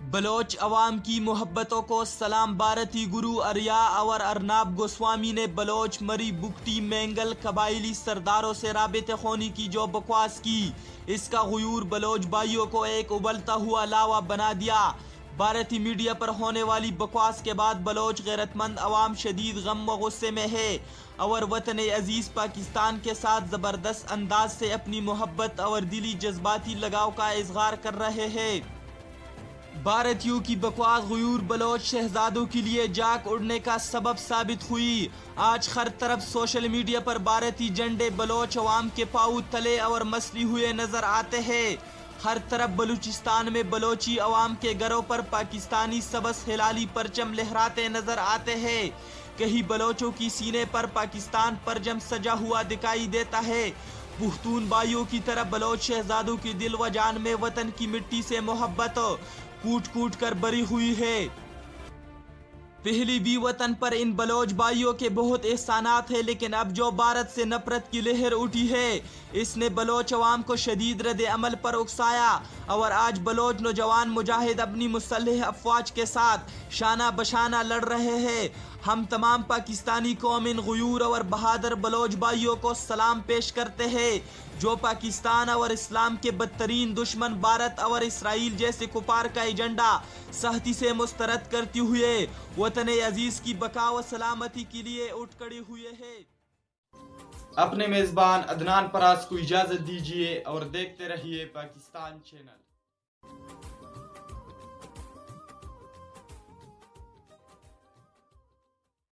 Bloch अवाम की मोहब्बतों को सलाम। भारती गुरु अरिया और अर्नाब गोस्वामी ने बलोच मरी बुगटी मैंगल कबाइली सरदारों से राबिते खोनी की जो बकवास की, इसका गुयूर बलोच भाइयों को एक उबलता हुआ लावा बना दिया। भारतीय मीडिया पर होने वाली बकवास के बाद बलोच गैरतमंद अवाम शदीद गम व गुस्से में है और वतन अजीज़ पाकिस्तान के साथ ज़बरदस्त अंदाज से अपनी मोहब्बत और दिली जज्बाती लगाव का इजहार कर रहे हैं। भारतीयों की बकवास गुयूर बलोच शहजादों के लिए जाक उड़ने का सबब साबित हुई। आज हर तरफ सोशल मीडिया पर भारतीय झंडे बलोच अवाम के पाँव तले और मसली हुए नजर आते हैं। हर तरफ बलूचिस्तान में बलोची अवाम के घरों पर पाकिस्तानी सबस हिलाली परचम लहराते नजर आते हैं। कहीं बलोचों की सीने पर पाकिस्तान परचम सजा हुआ दिखाई देता है। पुख्तून भाइयों की तरह बलोच शहजादों की दिल व जान में वतन की मिट्टी से मोहब्बत कूट कूट कर भरी हुई है। पहली भी वतन पर इन बलोच भाइयों के बहुत एहसानात है, लेकिन अब जो भारत से नफरत की लहर उठी है, इसने बलोच अवाम को शदीद रद्द अमल पर उकसाया और आज बलोच नौजवान मुजाहिद अपनी मुसल्लह अफवाज के साथ शाना बशाना लड़ रहे हैं। हम तमाम पाकिस्तानी कौम इन गुयूर और बहादुर बलोच भाइयों को सलाम पेश करते हैं जो पाकिस्तान और इस्लाम के बदतरीन दुश्मन भारत और इसराइल जैसे कुफार का एजेंडा सख्ती से मुस्तरद करते हुए वतन अजीज की बका व सलामती के लिए उठ खड़े हुए हैं। अपने मेजबान अदनान परास को इजाजत दीजिए और देखते रहिए पाकिस्तान चैनल।